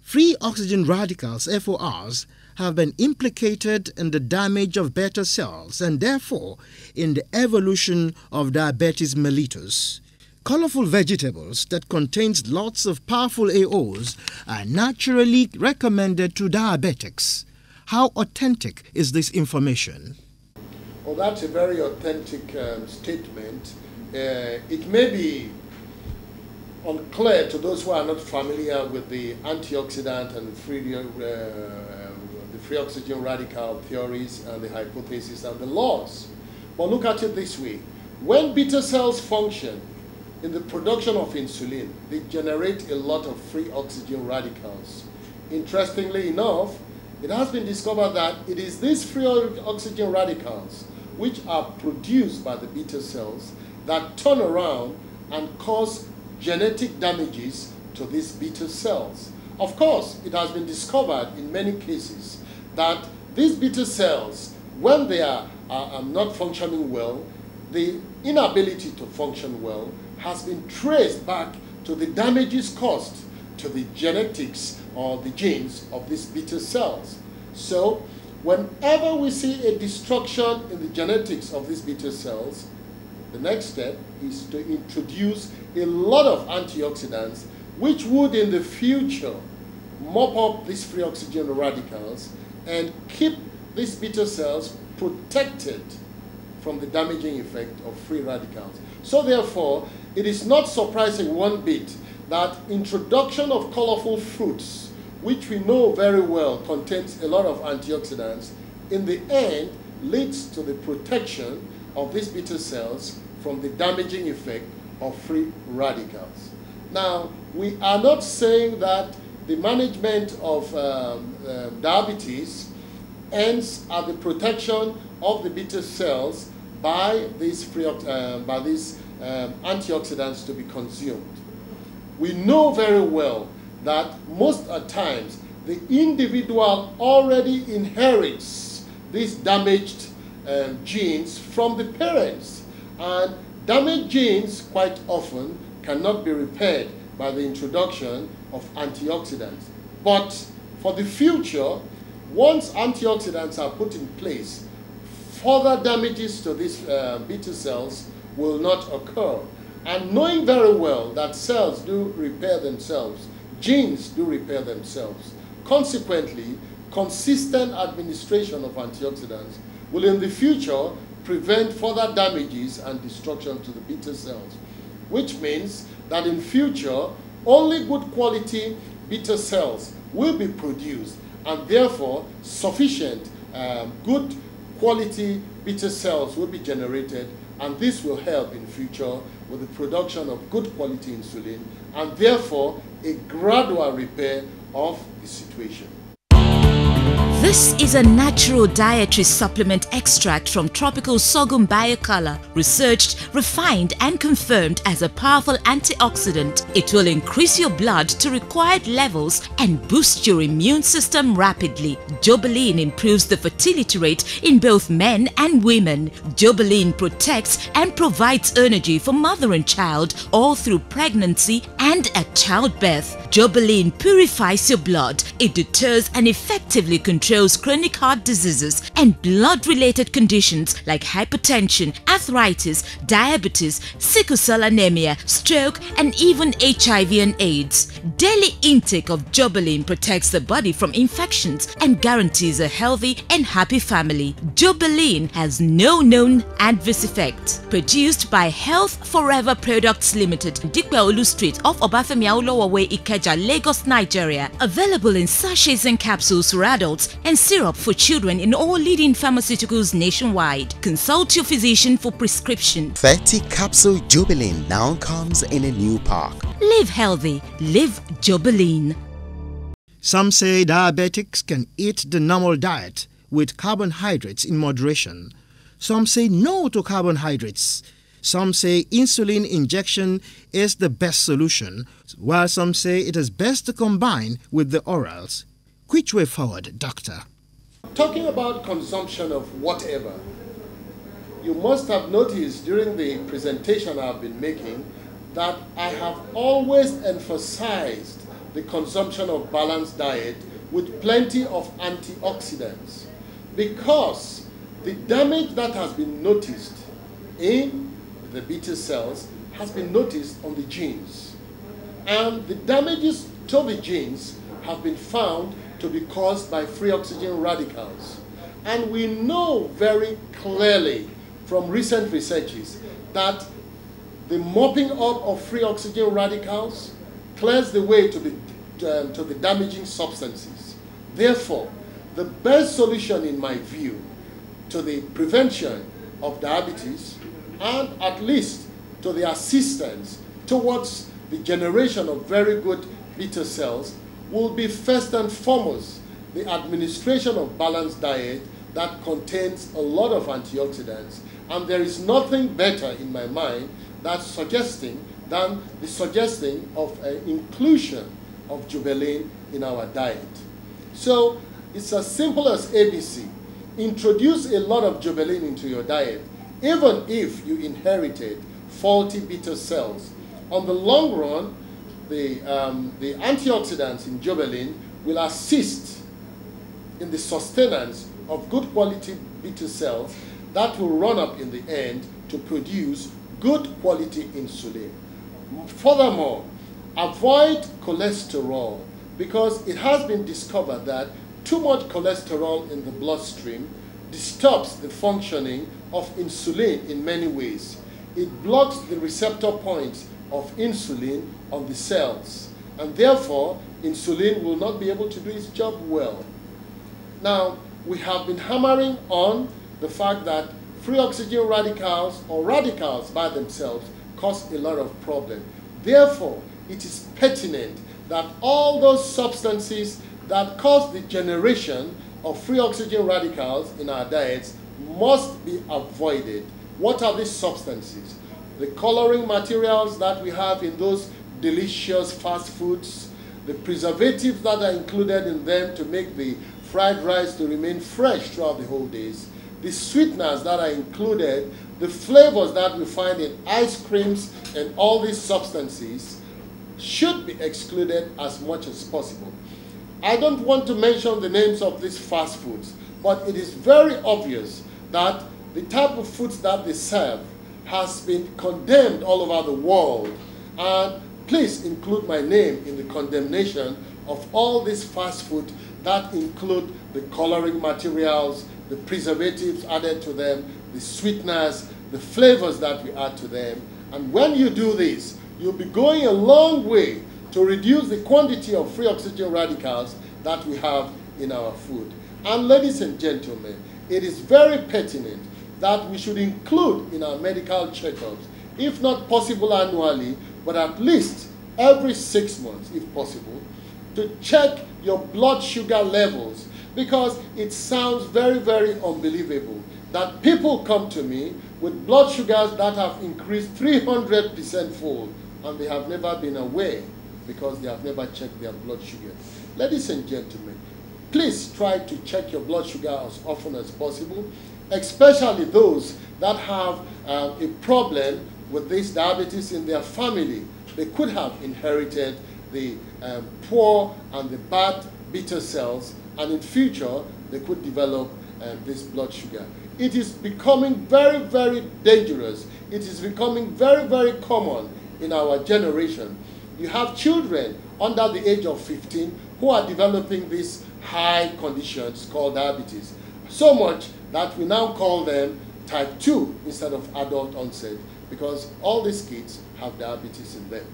Free oxygen radicals, FORs, have been implicated in the damage of beta cells and therefore in the evolution of diabetes mellitus. Colorful vegetables that contains lots of powerful AOs are naturally recommended to diabetics. How authentic is this information? Well, that's a very authentic statement. It may be unclear to those who are not familiar with the antioxidant and the free oxygen radical theories and the hypothesis and the laws. But look at it this way. When beta cells function in the production of insulin, they generate a lot of free oxygen radicals. Interestingly enough, it has been discovered that it is these free oxygen radicals which are produced by the beta cells that turn around and cause genetic damages to these beta cells. Of course, it has been discovered in many cases that these beta cells, when they are not functioning well, the inability to function well has been traced back to the damages caused to the genetics or the genes of these beta cells. So, whenever we see a destruction in the genetics of these beta cells, the next step is to introduce a lot of antioxidants which would in the future mop up these free oxygen radicals and keep these beta cells protected from the damaging effect of free radicals. So therefore, it is not surprising one bit that introduction of colorful fruits, which we know very well contains a lot of antioxidants, in the end leads to the protection of these beta cells from the damaging effect of free radicals. Now, we are not saying that the management of diabetes ends at the protection of the beta cells by these antioxidants to be consumed. We know very well that most at times the individual already inherits these damaged genes from the parents, and damaged genes quite often cannot be repaired by the introduction of antioxidants. But for the future, once antioxidants are put in place, further damages to these beta cells will not occur. And knowing very well that cells do repair themselves, genes do repair themselves, consequently, consistent administration of antioxidants will in the future prevent further damages and destruction to the beta cells, which means that in future, only good quality beta cells will be produced, and therefore sufficient good quality beta cells will be generated, and this will help in future with the production of good quality insulin, and therefore a gradual repair of the situation. This is a natural dietary supplement extract from tropical sorghum biocolor, researched, refined and confirmed as a powerful antioxidant. It will increase your blood to required levels and boost your immune system rapidly. Jobelyn improves the fertility rate in both men and women. Jobelyn protects and provides energy for mother and child all through pregnancy and at childbirth. Jobelyn purifies your blood. It deters and effectively controls chronic heart diseases and blood-related conditions like hypertension, arthritis, diabetes, sickle-cell anemia, stroke, and even HIV and AIDS. Daily intake of Jobelyn protects the body from infections and guarantees a healthy and happy family. Jobelyn has no known adverse effects. Produced by Health Forever Products Limited, Dikpeolu Street off Obafemi Awolowo Way, Ikeja, Lagos, Nigeria. Available in sachets and capsules for adults and syrup for children in all leading pharmaceuticals nationwide. Consult your physician for prescription. 30 capsule Jobelyn now comes in a new pack. Live healthy. Live Jobelyn. Some say diabetics can eat the normal diet with carbohydrates in moderation. Some say no to carbohydrates. Some say insulin injection is the best solution, while some say it is best to combine with the orals. Which way forward, doctor? Talking about consumption of whatever, you must have noticed during the presentation I've been making that I have always emphasized the consumption of balanced diet with plenty of antioxidants, because the damage that has been noticed in the beta cells has been noticed on the genes. And the damages to the genes have been found to be caused by free oxygen radicals. And we know very clearly from recent researches that the mopping up of free oxygen radicals clears the way to the damaging substances. Therefore, the best solution in my view to the prevention of diabetes, and at least to the assistance towards the generation of very good beta cells, will be first and foremost the administration of balanced diet that contains a lot of antioxidants. And there is nothing better in my mind than the suggesting of an inclusion of Jobelyn in our diet. So it's as simple as ABC. Introduce a lot of Jobelyn into your diet, even if you inherited faulty beta cells. On the long run, the antioxidants in Jobelyn will assist in the sustenance of good quality beta cells that will run up in the end to produce good quality insulin. Furthermore, avoid cholesterol, because it has been discovered that too much cholesterol in the bloodstream disturbs the functioning of insulin in many ways. It blocks the receptor points of insulin on the cells, and therefore insulin will not be able to do its job well. Now, we have been hammering on the fact that free oxygen radicals, or radicals by themselves, cause a lot of problems. Therefore, it is pertinent that all those substances that cause the generation of free oxygen radicals in our diets must be avoided. What are these substances? The coloring materials that we have in those delicious fast foods, the preservatives that are included in them to make the fried rice to remain fresh throughout the whole days, the sweeteners that are included, the flavors that we find in ice creams, and all these substances should be excluded as much as possible. I don't want to mention the names of these fast foods, but it is very obvious that the type of foods that they serve has been condemned all over the world. And please include my name in the condemnation of all these fast food that include the coloring materials, the preservatives added to them, the sweeteners, the flavors that we add to them. And when you do this, you'll be going a long way to reduce the quantity of free oxygen radicals that we have in our food. And ladies and gentlemen, it is very pertinent that we should include in our medical checkups, if not possible annually, but at least every 6 months, if possible, to check your blood sugar levels, because it sounds very, very unbelievable that people come to me with blood sugars that have increased 300% fold, and they have never been aware because they have never checked their blood sugar. Ladies and gentlemen, please try to check your blood sugar as often as possible, especially those that have a problem with this diabetes in their family. They could have inherited the poor and the bad beta cells, and in future they could develop this blood sugar. It is becoming very, very dangerous. It is becoming very, very common in our generation. You have children under the age of 15 who are developing these high conditions called diabetes. So much that we now call them type 2 instead of adult onset, because all these kids have diabetes in them.